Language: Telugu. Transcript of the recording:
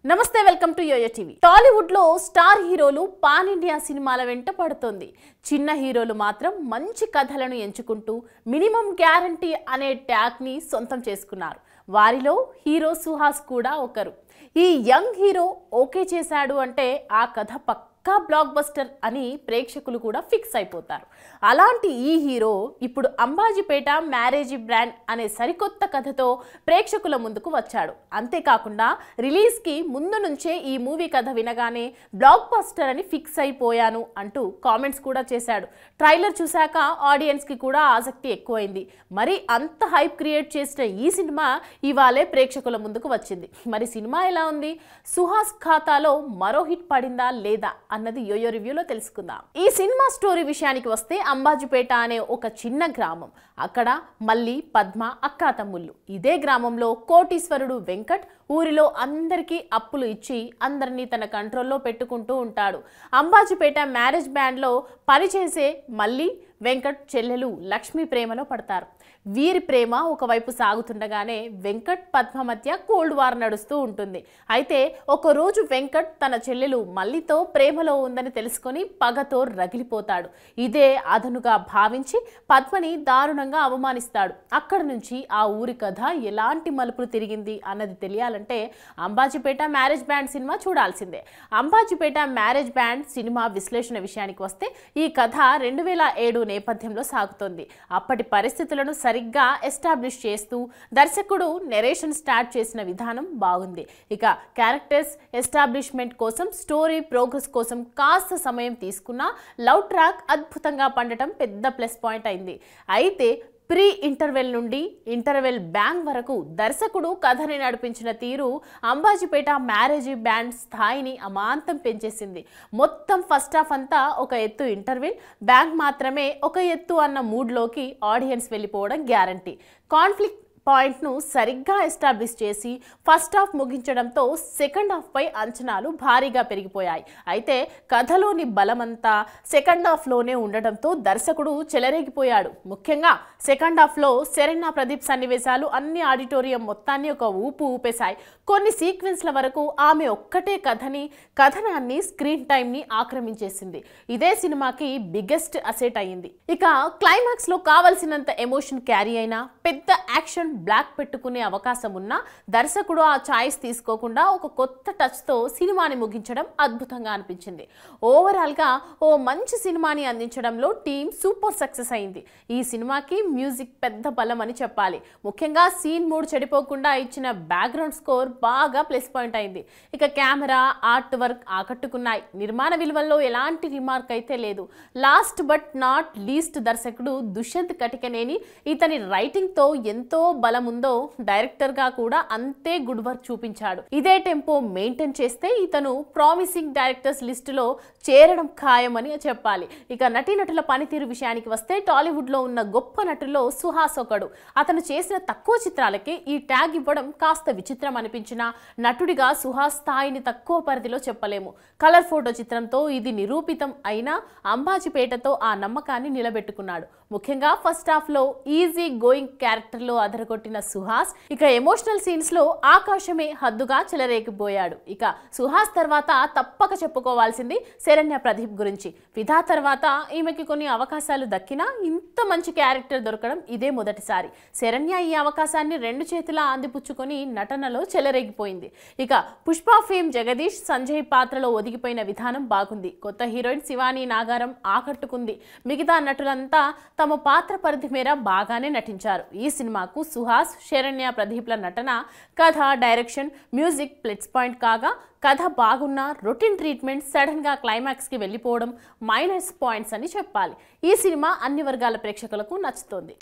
నమస్తే welcome to YoYo TV. Tollywood లో స్టార్ హీరోలు పాన్ ఇండియా సినిమాల వెంట పడుతోంది. చిన్న హీరోలు మాత్రం మంచి కథలను ఎంచుకుంటూ మినిమం గ్యారంటీ అనే ట్యాగ్ ని సొంతం చేసుకున్నారు. వారిలో హీరో సుహాస్ కూడా ఒకరు. ఈ యంగ్ హీరో ఓకే చేశాడు అంటే ఆ కథ పక్కా బ్లాక్ బస్టర్ అని ప్రేక్షకులు కూడా ఫిక్స్ అయిపోతారు. అలాంటి ఈ హీరో ఇప్పుడు అంబాజీపేట మ్యారేజ్ బ్రాండ్ అనే సరికొత్త కథతో ప్రేక్షకుల ముందుకు వచ్చాడు. అంతేకాకుండా రిలీజ్కి ముందు నుంచే ఈ మూవీ కథ వినగానే బ్లాక్ బస్టర్ అని ఫిక్స్ అయిపోయాను అంటూ కామెంట్స్ కూడా చేశాడు. ట్రైలర్ చూశాక ఆడియన్స్కి కూడా ఆసక్తి ఎక్కువైంది. మరి అంత హైప్ క్రియేట్ చేసిన ఈ సినిమా ఇవాళే ప్రేక్షకుల ముందుకు వచ్చింది. మరి సినిమా ఎలా ఉంది? సుహాస్ ఖాతాలో మరో హిట్ పడిందా లేదా అన్నది యోయో రివ్యూలో తెలుసుకుందాం. ఈ సినిమా స్టోరీ విషయానికి వస్తే అంబాజీపేట అనే ఒక చిన్న గ్రామం. అక్కడ మల్లి, పద్మ అక్కా తమ్ముళ్ళు. ఇదే గ్రామంలో కోటీశ్వరుడు వెంకట్ ఊరిలో అందరికీ అప్పులు ఇచ్చి అందరినీ తన కంట్రోల్లో పెట్టుకుంటూ ఉంటాడు. అంబాజీపేట మ్యారేజ్ బ్యాండ్లో పనిచేసే మల్లి, వెంకట్ చెల్లెలు లక్ష్మి ప్రేమలో పడతారు. వీరి ప్రేమ ఒకవైపు సాగుతుండగానే వెంకట్ పద్మ మధ్య కోల్డ్ వార్ నడుస్తూ ఉంటుంది. అయితే ఒకరోజు వెంకట్ తన చెల్లెలు మల్లితో ప్రేమలో ఉందని తెలుసుకొని పగతో రగిలిపోతాడు. ఇదే అదనుగా భావించి పద్మని దారుణంగా అవమానిస్తాడు. అక్కడి నుంచి ఆ ఊరి కథ ఎలాంటి మలుపులు తిరిగింది అన్నది తెలియాలంటే అంబాజీపేట మ్యారేజ్ బ్యాండ్ సినిమా చూడాల్సిందే. అంబాజీపేట మ్యారేజ్ బ్యాండ్ సినిమా విశ్లేషణ విషయానికి వస్తే ఈ కథ 2007 నేపథ్యంలో సాగుతోంది. అప్పటి పరిస్థితులను సరిగ్గా ఎస్టాబ్లిష్ చేస్తూ దర్శకుడు నెరేషన్ స్టార్ట్ చేసిన విధానం బాగుంది. ఇక క్యారెక్టర్స్ ఎస్టాబ్లిష్మెంట్ కోసం, స్టోరీ ప్రోగ్రెస్ కోసం కాస్త సమయం తీసుకున్న లవ్ ట్రాక్ అద్భుతంగా పండటం పెద్ద ప్లస్ పాయింట్ అయింది. అయితే ప్రీ ఇంటర్వెల్ నుండి ఇంటర్వెల్ బ్యాంగ్ వరకు దర్శకుడు కథని నడిపించిన తీరు అంబాజీపేట మ్యారేజ్ బ్యాండ్ స్థాయిని అమాంతం పెంచేసింది. మొత్తం ఫస్ట్ హాఫ్ అంతా ఒక ఎత్తు ఇంటర్వెల్, బ్యాంగ్ మాత్రమే ఒక ఎత్తు అన్న మూడ్లోకి ఆడియన్స్ వెళ్ళిపోవడం గ్యారంటీ. కాన్ఫ్లిక్ట్ పాయింట్ను సరిగ్గా ఎస్టాబ్లిష్ చేసి ఫస్ట్ హాఫ్ ముగించడంతో సెకండ్ హాఫ్పై అంచనాలు భారీగా పెరిగిపోయాయి. అయితే కథలోని బలమంతా సెకండ్ హాఫ్లోనే ఉండటంతో దర్శకుడు చెలరేగిపోయాడు. ముఖ్యంగా సెకండ్ హాఫ్లో శరణ్య ప్రదీప్ సన్నివేశాలు అన్ని ఆడిటోరియం మొత్తాన్ని ఒక ఊపు ఊపేశాయి. కొన్ని సీక్వెన్స్ల వరకు ఆమె ఒక్కటే కథనాన్ని, స్క్రీన్ టైంని ఆక్రమించేసింది. ఇదే సినిమాకి బిగ్గెస్ట్ అసెట్ అయ్యింది. ఇక క్లైమాక్స్లో కావలసినంత ఎమోషన్ క్యారీ అయినా, పెద్ద యాక్షన్ బ్లాక్ పెట్టుకునే అవకాశం ఉన్నా దర్శకుడు ఆ ఛాయిస్ తీసుకోకుండా ఒక కొత్త టచ్తో సినిమాని ముగించడం అద్భుతంగా అనిపించింది. ఓవరాల్గా ఓ మంచి సినిమాని అందించడంలో టీం సూపర్ సక్సెస్ అయింది. ఈ సినిమాకి మ్యూజిక్ పెద్ద బలం అని చెప్పాలి. ముఖ్యంగా సీన్ మూడ్ చెడిపోకుండా ఇచ్చిన బ్యాక్గ్రౌండ్ స్కోర్ బాగా ప్లస్ పాయింట్ అయింది. ఇక కెమెరా, ఆర్ట్ వర్క్ ఆకట్టుకున్నాయి. నిర్మాణ విలువల్లో ఎలాంటి రిమార్క్ అయితే లేదు. లాస్ట్ బట్ నాట్ లీస్ట్ దర్శకుడు దుష్యంత్ కటికనేని. ఇతని రైటింగ్తో ఎంతో బలం ఉందో డైరెక్టర్గా కూడా అంతే గుడ్ వర్క్ చూపించాడు. ఇదే టెంపో మెయింటైన్ చేస్తే ఇతను ప్రామిసింగ్ డైరెక్టర్స్ లిస్టులో చేరడం ఖాయమని చెప్పాలి. ఇక నటీనటుల పనితీరు విషయానికి వస్తే టాలీవుడ్లో ఉన్న గొప్ప నటుల్లో సుహాస్ ఒకడు. అతను చేసిన తక్కువ చిత్రాలకే ఈ ట్యాగ్ ఇవ్వడం కాస్త విచిత్రం అనిపించిన నటుడిగా సుహాస్ స్థాయిని తక్కువ పరిధిలో చెప్పలేము. కలర్ ఫోటో చిత్రంతో ఇది నిరూపితం అయినా అంబాజీపేటతో ఆ నమ్మకాన్ని నిలబెట్టుకున్నాడు. ముఖ్యంగా ఫస్ట్ హాఫ్ లో ఈజీ గోయింగ్ క్యారెక్టర్ లో అదరగొట్టిన సుహాస్ ఇక ఎమోషనల్ సీన్స్ లో ఆకాశమే హద్దుగా చెలరేగిపోయాడు. ఇక సుహాస్ తర్వాత తప్పక చెప్పుకోవాల్సింది శరణ్య ప్రదీప్ గురించి. ఫిదా తర్వాత ఈమెకి కొన్ని అవకాశాలు దక్కినా ఇంత మంచి క్యారెక్టర్ దొరకడం ఇదే మొదటిసారి. శరణ్య ఈ అవకాశాన్ని రెండు చేతులా అందిపుచ్చుకొని నటనలో చెలరేగిపోయింది. ఇక పుష్ప ఫేమ్ జగదీష్, సంజయ్ పాత్రలో ఒదిగిపోయిన విధానం బాగుంది. కొత్త హీరోయిన్ శివాని నాగారం ఆకట్టుకుంది. మిగతా నటులంతా తమ పాత్ర పరిధి మేర బాగానే నటించారు. ఈ సినిమాకు సుహాస్, శరణ్య ప్రదీప్ల నటన, కథ, డైరెక్షన్, మ్యూజిక్ ప్లస్ పాయింట్ కాగా, కథ బాగున్న రొటీన్ ట్రీట్మెంట్ సడన్ గా క్లైమాక్స్ కి వెళ్ళిపోవడం మైనస్ పాయింట్స్ అని చెప్పాలి. ఈ సినిమా అన్ని వర్గాల ప్రేక్షకులకు నచ్చుతోంది.